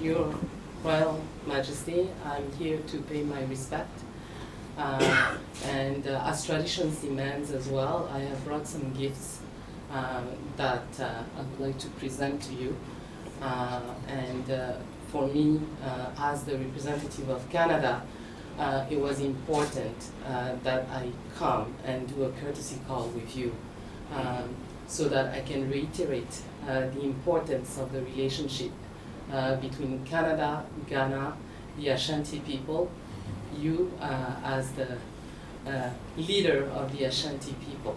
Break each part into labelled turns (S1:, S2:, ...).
S1: Your Royal Majesty, I'm here to pay my respect. And as tradition demands as well, I have brought some gifts that I would like to present to you. For me, as the representative of Canada, it was important that I come and do a courtesy call with you so that I can reiterate the importance of the relationship between Canada, Ghana, the Ashanti people, you as the leader of the Ashanti people.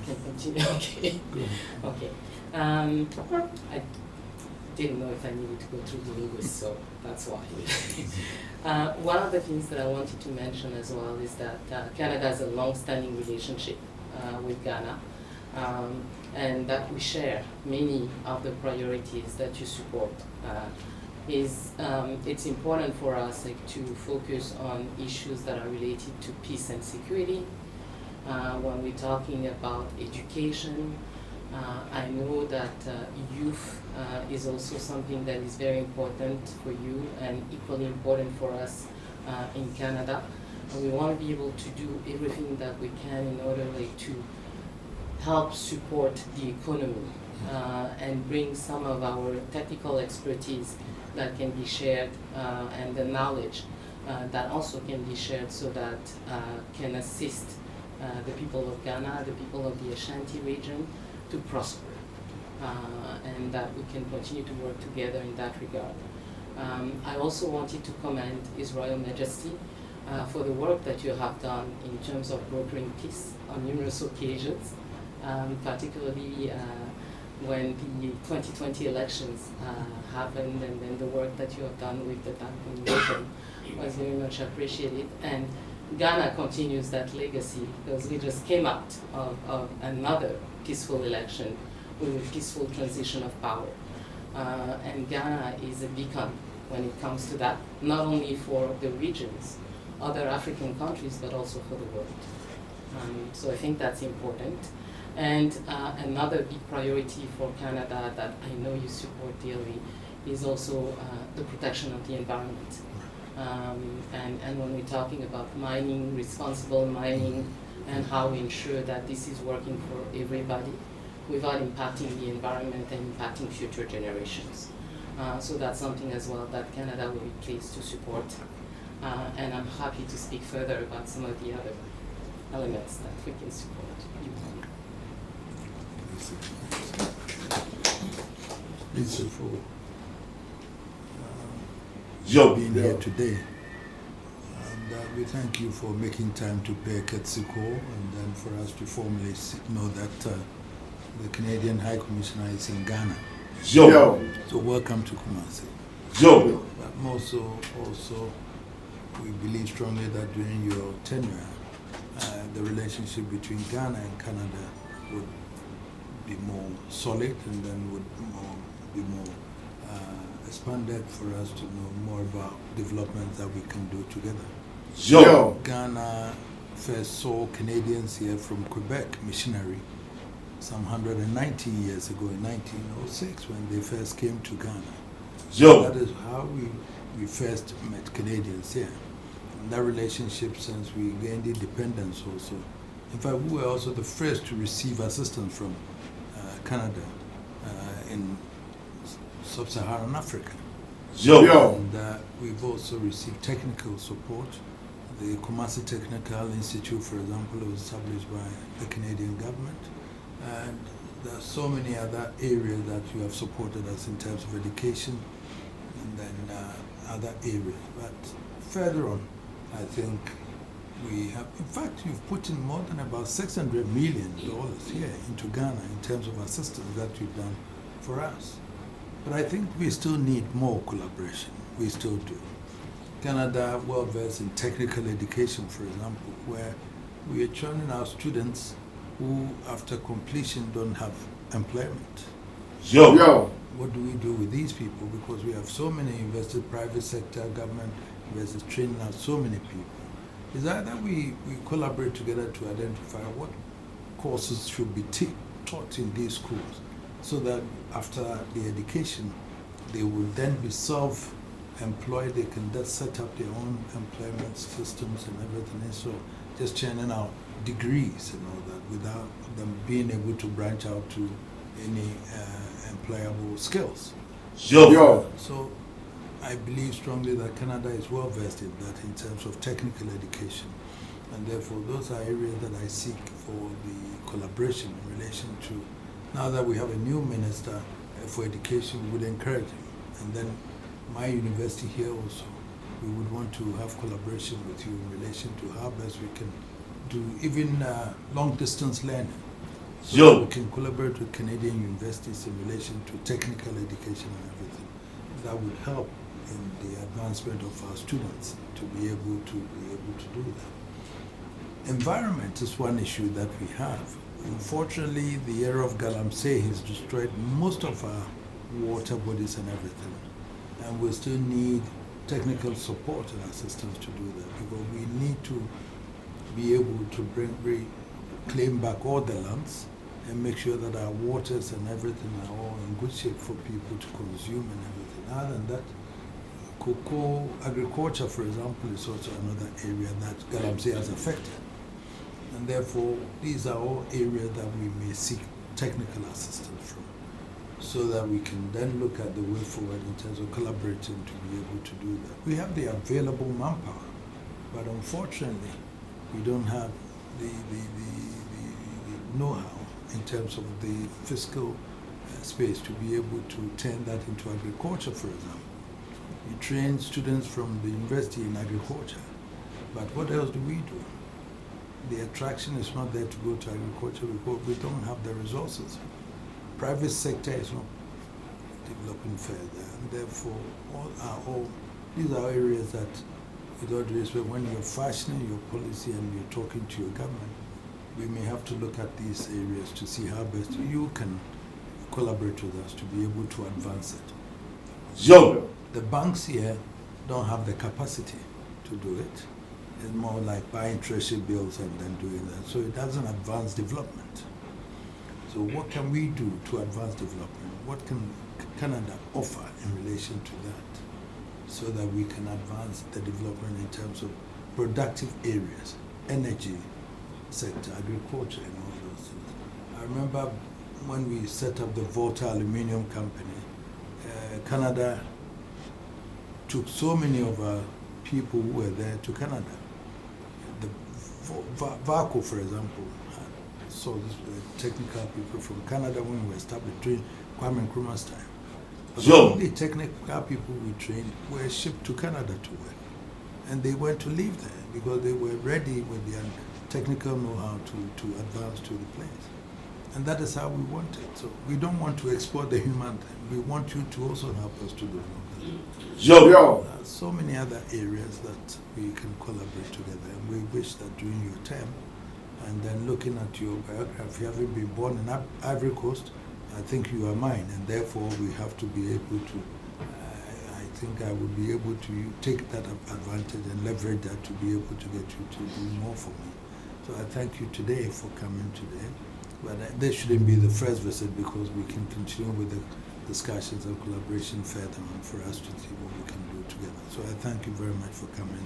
S1: Can continue? Okay. Okay. I didn't know if I needed to go through the linguist, so that's why. One of the things that I wanted to mention as well is that Canada has a long-standing relationship with Ghana, and that we share many of the priorities that you support. It's important for us to focus on issues that are related to peace and security. When we're talking about education, I know that youth is also something that is very important for you and equally important for us in Canada. And we want to be able to do everything that we can in order to help support the economy and bring some of our technical expertise that can be shared and the knowledge that also can be shared so that can assist the people of Ghana, the people of the Ashanti region to prosper, and that we can continue to work together in that regard. I also wanted to commend His Royal Majesty for the work that you have done in terms of brokering peace on numerous occasions, particularly when the 2020 elections happened, and then the work that you have done with the Tampon region was very much appreciated. And Ghana continues that legacy because we just came out of another peaceful election with a peaceful transition of power. And Ghana is a beacon when it comes to that, not only for the regions, other African countries, but also for the world. So I think that's important. And another big priority for Canada that I know you support dearly is also the protection of the environment. And when we're talking about mining, responsible mining, and how we ensure that this is working for everybody without impacting the environment and impacting future generations. So that's something as well that Canada will be pleased to support. And I'm happy to speak further about some of the other elements that we can support.
S2: Thank you for being here today. And we thank you for making time to pay a courtesy call, and then for us to formally know that the Canadian High Commissioner is in Ghana. So welcome to Kumasi. But more so, also, we believe strongly that during your tenure, the relationship between Ghana and Canada would be more solid, and then would be more expanded for us to know more about developments that we can do together. Ghana first saw Canadians here from Quebec missionary some 190 years ago in 1906 when they first came to Ghana. That is how we first met Canadians here. And that relationship, since we gained independence also. In fact, we were also the first to receive assistance from Canada in sub-Saharan Africa. And we've also received technical support. The Kumasi Technical Institute, for example, was established by the Canadian government. And there are so many other areas that you have supported us in terms of education, and then other areas. But further on, I think we have, in fact, you've put in more than about $600 million here into Ghana in terms of assistance that you've done for us. But I think we still need more collaboration. We still do. Canada, well versed in technical education, for example, where we are training our students who, after completion, don't have employment. What do we do with these people? Because we have so many invested, private sector, government investors training out so many people. Is that we collaborate together to identify what courses should be taught in these schools, so that after the education, they will then be self-employed. They can just set up their own employment systems and everything. And so just churning out degrees and all that without them being able to branch out to any employable skills. So I believe strongly that Canada is well versed in that in terms of technical education. And therefore, those are areas that I seek for the collaboration in relation to, now that we have a new minister for education, we would encourage him. And then my university here also, we would want to have collaboration with you in relation to how best we can do even long distance learning. So we can collaborate with Canadian universities in relation to technical education and everything. That would help in the advancement of our students to be able to do that. Environment is one issue that we have. Unfortunately, the era of Galamsey has destroyed most of our water bodies and everything. And we still need technical support and assistance to do that, because we need to be able to claim back all the lands and make sure that our waters and everything are all in good shape for people to consume and everything. Other than that, cocoa agriculture, for example, is also another area that Galamsey has affected. And therefore, these are all areas that we may seek technical assistance from, so that we can then look at the way forward in terms of collaborating to be able to do that. We have the available manpower, but unfortunately, we don't have the know-how in terms of the fiscal space to be able to turn that into agriculture, for example. We train students from the university in agriculture, but what else do we do? The attraction is not there to go to agriculture because we don't have the resources. Private sector is not developing further, and therefore these are areas that, with all due respect, when you're fashioning your policy and you're talking to your government, we may have to look at these areas to see how best you can collaborate with us to be able to advance it. The banks here don't have the capacity to do it. It's more like buying treasury bills and then doing that. So it doesn't advance development. So what can we do to advance development? What can Canada offer in relation to that, so that we can advance the development in terms of productive areas, energy sector, agriculture, and all those things? I remember when we set up the Volta Aluminium Company, Canada took so many of our people who were there to Canada. The VACO, for example, saw these technical people from Canada when we established during Kwame Nkrumah's time. But the only technical people we trained were shipped to Canada to work. And they were to live there because they were ready with their technical know-how to advance to the place. And that is how we want it. So we don't want to export the human thing. We want you to also help us to develop that. There are so many other areas that we can collaborate together. And we wish that during your term, and then looking at your biography, having been born in Ivory Coast, I think you are mine, and therefore we have to be able to, I think I would be able to take that advantage and leverage that to be able to get you to do more for me. So I thank you today for coming today. But this shouldn't be the first visit, because we can continue with the discussions and collaboration further on for us to see what we can do together. So I thank you very much for coming.